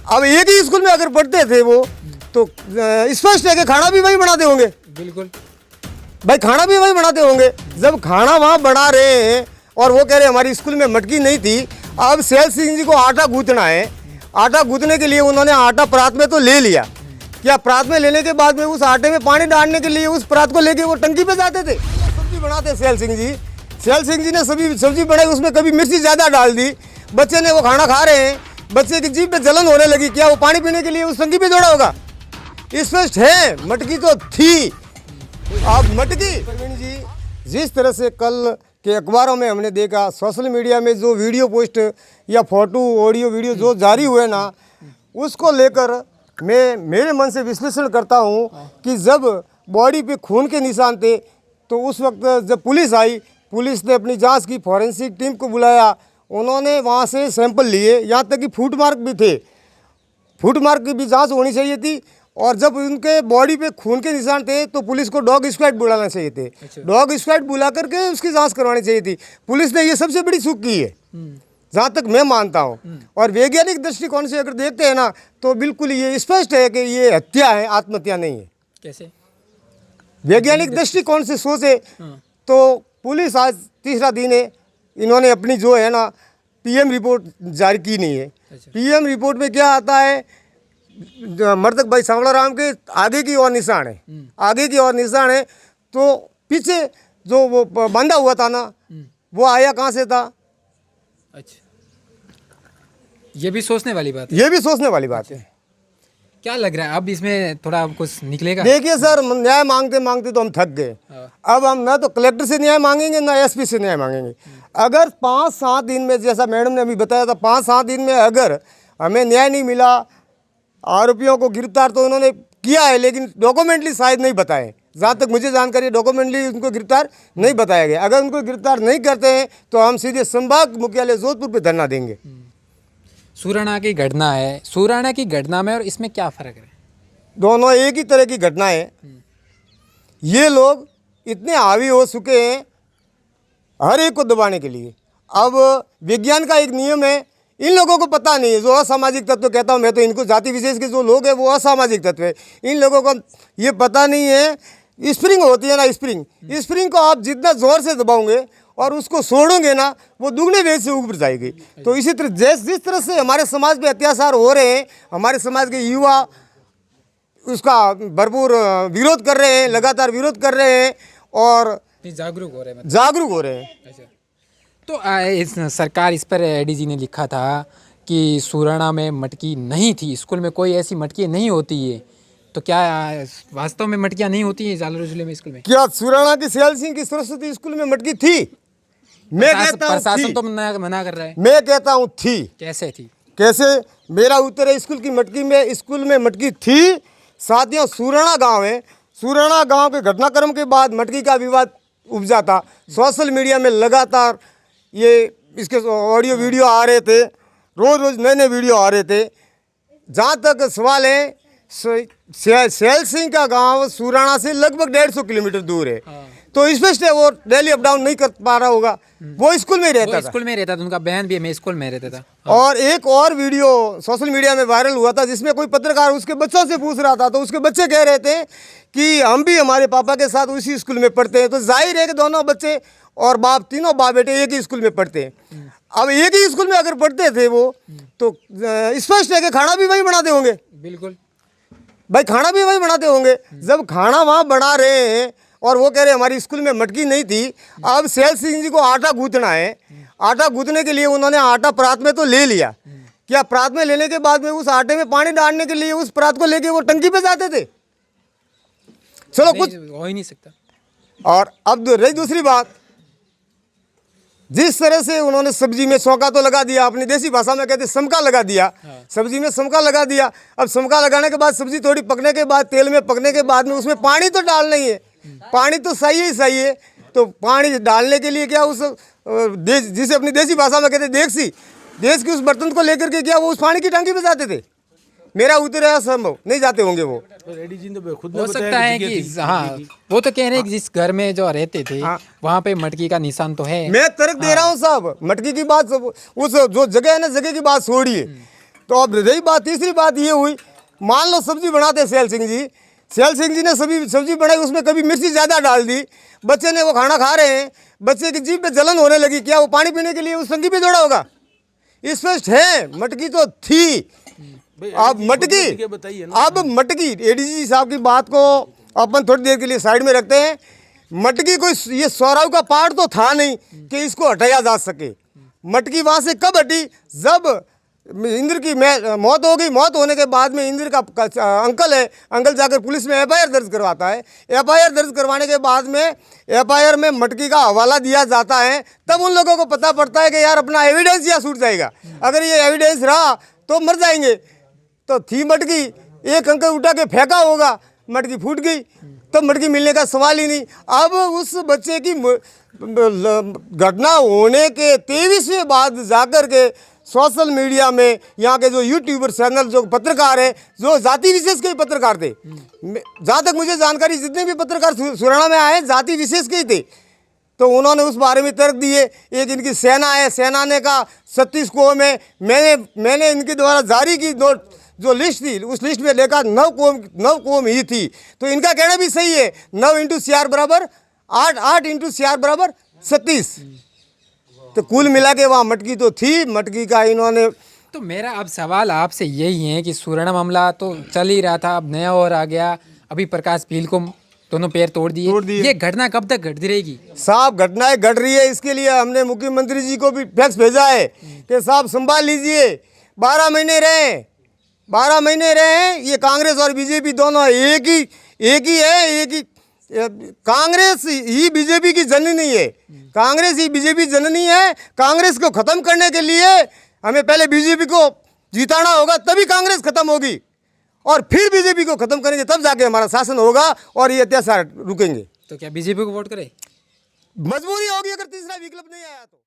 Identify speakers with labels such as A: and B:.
A: अब एक ही स्कूल में अगर पढ़ते थे वो तो स्पष्ट है कि खाना भी वही बनाते होंगे।
B: बिल्कुल
A: भाई खाना भी वही बनाते होंगे। जब खाना वहाँ बना रहे हैं और वो कह रहे हमारी स्कूल में मटकी नहीं थी। अब सैल सिंह जी को आटा गूंथना है। आटा गूंथने के लिए उन्होंने आटा परात में तो ले लिया। क्या परात में लेने के बाद में उस आटे में पानी डालने के लिए उस परात को लेके वो टंकी पे जाते थे। सब्जी बनाते सैल सिंह जी। सैल सिंह जी ने सब्जी बनाई, उसमें कभी मिर्ची ज़्यादा डाल दी। बच्चे ने वो खाना खा रहे हैं, बच्चे की जीभ पे जलन होने लगी। क्या वो पानी पीने के लिए उस टंकी पे जोड़ा होगा? स्पष्ट है मटकी तो थी। अब मटकी प्रवीण जी, जिस तरह से कल के अखबारों में हमने देखा, सोशल मीडिया में जो वीडियो पोस्ट या फोटो ऑडियो वीडियो जो जारी हुए ना, उसको लेकर मैं मेरे मन से विश्लेषण करता हूँ कि जब बॉडी पे खून के निशान थे तो उस वक्त जब पुलिस आई, पुलिस ने अपनी जांच की, फॉरेंसिक टीम को बुलाया, उन्होंने वहाँ से सैंपल लिए, यहाँ तक कि फुट मार्क भी थे। फुट मार्क की भी जांच होनी चाहिए थी। और जब उनके बॉडी पे खून के निशान थे तो पुलिस को डॉग स्क्वाड बुलाना चाहिए थे।
B: अच्छा।
A: डॉग स्क्वाड बुला करके उसकी जांच करवानी चाहिए थी। पुलिस ने ये सबसे बड़ी चूक की है, जहाँ तक मैं मानता हूँ। और वैज्ञानिक दृष्टिकोण से अगर देखते हैं ना तो बिल्कुल ये स्पष्ट है कि ये हत्या है, आत्महत्या नहीं है।
B: कैसे?
A: वैज्ञानिक दृष्टिकोण से सोचे तो पुलिस आज तीसरा दिन है, इन्होंने अपनी जो है ना पीएम रिपोर्ट जारी की नहीं है।
B: अच्छा।
A: पीएम रिपोर्ट में क्या आता है, मृतक भाई सांवला राम के आगे की ओर निशान है, आगे की ओर निशान है। तो पीछे जो वो बंधा हुआ था ना, वो आया कहाँ से था?
B: अच्छा, ये भी सोचने वाली बात है।
A: ये भी सोचने वाली बात है।
B: क्या लग रहा है अब इसमें थोड़ा कुछ निकलेगा?
A: देखिए सर, न्याय मांगते मांगते तो हम थक गए। अब हम ना तो कलेक्टर से न्याय मांगेंगे ना एसपी से न्याय मांगेंगे। अगर 5-7 दिन में, जैसा मैडम ने अभी बताया था, 5-7 दिन में अगर हमें न्याय नहीं मिला, आरोपियों को गिरफ्तार तो उन्होंने किया है लेकिन डॉक्यूमेंटली शायद नहीं बताए। जहाँ तक मुझे जानकारी, डॉक्यूमेंटली उनको गिरफ्तार नहीं बताया गया। अगर उनको गिरफ्तार नहीं करते हैं तो हम सीधे संभाग मुख्यालय जोधपुर पे धरना देंगे।
B: सुराना की घटना है, सुराना की घटना में और इसमें क्या फ़र्क है?
A: दोनों एक ही तरह की घटना है। ये लोग इतने हावी हो चुके हैं हर एक को दबाने के लिए। अब विज्ञान का एक नियम है, इन लोगों को पता नहीं है। जो असामाजिक तत्व कहता हूँ मैं तो इनको, जाति विशेष के जो लोग हैं वो असामाजिक तत्व है। इन लोगों को ये पता नहीं है, स्प्रिंग होती है ना, स्प्रिंग को आप जितना ज़ोर से दबाओगे और उसको छोड़ोगे ना, वो दुगने वेग से ऊपर जाएगी। तो इसी तरह जिस तरह से हमारे समाज पे अत्याचार हो रहे हैं, हमारे समाज के युवा उसका भरपूर विरोध कर रहे हैं, लगातार विरोध कर रहे हैं और
B: जागरूक हो रहे हैं।
A: जागरूक हो रहे हैं।
B: अच्छा, तो इस सरकार इस पर एडीजी ने लिखा था कि सुराना में मटकी नहीं थी, स्कूल में कोई ऐसी मटकी नहीं होती है। तो क्या वास्तव में मटकियाँ नहीं होती हैं जालौर जिले में स्कूल में?
A: क्या सुराना की सैल सिंह की सरस्वती स्कूल में मटकी थी? मैं कहता हूँ
B: प्रशासन तो मना कर रहा है।
A: मैं कहता हूँ थी।
B: कैसे थी?
A: कैसे? मेरा उत्तर है स्कूल की मटकी में, स्कूल में मटकी थी। साथियों, सुराना गांव है, सुराना गांव के घटनाक्रम के बाद मटकी का विवाद उपजा था। सोशल मीडिया में लगातार ये इसके ऑडियो वीडियो आ रहे थे, रोज़ नए नए वीडियो आ रहे थे। जहाँ तक सवाल है, सैल सिंह का गांव सुराना से लगभग 150 किलोमीटर दूर है। तो स्पष्ट है वो डेली अप डाउन नहीं कर पा रहा होगा। वो स्कूल में ही रहता था।
B: स्कूल में रहता था, उनका बहन भी मैं स्कूल में रहता था।
A: और एक और वीडियो सोशल मीडिया में वायरल हुआ था जिसमें कोई पत्रकार उसके बच्चों से पूछ रहा था, तो उसके बच्चे कह रहे थे कि हम भी हमारे पापा के साथ उसी स्कूल में पढ़ते हैं। तो जाहिर है कि दोनों बच्चे और बाप, तीनों बाप बेटे एक ही स्कूल में पढ़ते हैं। अब एक ही स्कूल में अगर पढ़ते थे वो तो स्पष्ट है कि खाना भी वही बनाते होंगे।
B: बिल्कुल
A: भाई खाना भी वही बनाते होंगे। जब खाना वहाँ बना रहे हैं और वो कह रहे हमारी स्कूल में मटकी नहीं थी। अब सैल सिंह जी को आटा गूंथना है। आटा गूंथने के लिए उन्होंने आटा परात में तो ले लिया। क्या परात में लेने के बाद में उस आटे में पानी डालने के लिए उस परात को लेके वो टंकी पे जाते थे? चलो कुछ
B: हो ही नहीं सकता।
A: और अब रही दूसरी बात, जिस तरह से उन्होंने सब्जी में सौंका तो लगा दिया, अपनी देसी भाषा में कहते समका लगा दिया। सब्जी में समका लगा दिया। अब समका लगाने के बाद सब्जी थोड़ी पकने के बाद, तेल में पकने के बाद में उसमें पानी तो डालना ही है। पानी तो सही है। तो पानी डालने के लिए क्या उस जिसे अपनी देसी भाषा में कहते देश की उस बर्तन को लेकर के क्या वो उस पानी की टंकी पे जाते थे? मेरा उत्तर है असंभव, नहीं जाते होंगे वो।
B: हो सकता है कि हाँ, वो तो कह रहे हैं कि जिस घर में जो रहते थे वहाँ पे मटकी का निशान तो है।
A: मैं तर्क दे रहा हूँ साहब, मटकी की बात, उस जो जगह है ना, जगह की बात छोड़िए। तो अब रही बात, तीसरी बात ये हुई, मान लो सब्जी बनाते सैल सिंह जी ने सब्जी बनाई, उसमें कभी मिर्ची ज़्यादा डाल दी, बच्चे ने वो खाना खा रहे हैं, बच्चे की जीभ पे जलन होने लगी, क्या वो पानी पीने के लिए उस टंकी पे दौड़ा होगा? स्पष्ट है, मटकी तो थी। अब मटकी एडीजी साहब की बात को अपन थोड़ी देर के लिए साइड में रखते हैं। मटकी कोई ये सौराव का पार्ट तो था नहीं कि इसको हटाया जा सके। मटकी वहाँ से कब हटी? जब इंद्र की मौत हो गई। मौत होने के बाद में इंद्र का अंकल है, अंकल जाकर पुलिस में एफआईआर दर्ज करवाता है। एफआईआर दर्ज करवाने के बाद में एफआईआर में मटकी का हवाला दिया जाता है। तब उन लोगों को पता पड़ता है कि यार अपना एविडेंस यहाँ छूट जाएगा, अगर ये एविडेंस रहा तो मर जाएंगे। तो थी मटकी, एक अंकल उठा के फेंका होगा, मटकी फूट गई, तब मटकी मिलने का सवाल ही नहीं। अब उस बच्चे की घटना होने के 23वें बाद जाकर के सोशल मीडिया में यहाँ के जो यूट्यूबर चैनल, जो पत्रकार है, जो जाति विशेष के ही पत्रकार थे, जहाँ तक मुझे जानकारी जितने भी पत्रकार सुराना में आए जाति विशेष के ही थे, तो उन्होंने उस बारे में तर्क दिए। एक इनकी सेना है, सेना ने कहा 36 कौम है, मैंने इनके द्वारा जारी की जो लिस्ट थी, उस लिस्ट में देखा 9 कौम ही थी। तो इनका कहना भी सही है, 9 × CR बराबर 8, 8 × CR बराबर 36। तो कुल मिला के वहाँ मटकी तो थी, मटकी का इन्होंने।
B: तो मेरा अब सवाल आपसे यही है कि सुराना मामला तो चल ही रहा था, अब नया और आ गया, अभी प्रकाश पील को दोनों पैर तोड़ दिए। ये घटना कब तक घटती रहेगी?
A: साहब घटनाएं घट रही है, इसके लिए हमने मुख्यमंत्री जी को भी फैक्स भेजा है कि साहब संभाल लीजिए, 12 महीने रहे, 12 महीने रहे। ये कांग्रेस और बीजेपी दोनों एक ही है। कांग्रेस ही बीजेपी की जननी है, कांग्रेस ही बीजेपी जननी है। कांग्रेस को खत्म करने के लिए हमें पहले बीजेपी को जिताना होगा, तभी कांग्रेस खत्म होगी, और फिर बीजेपी को खत्म करेंगे, तब जाके हमारा शासन होगा और ये अत्याचार रुकेंगे।
B: तो क्या बीजेपी को वोट करें?
A: मजबूरी होगी अगर तीसरा विकल्प नहीं आया तो।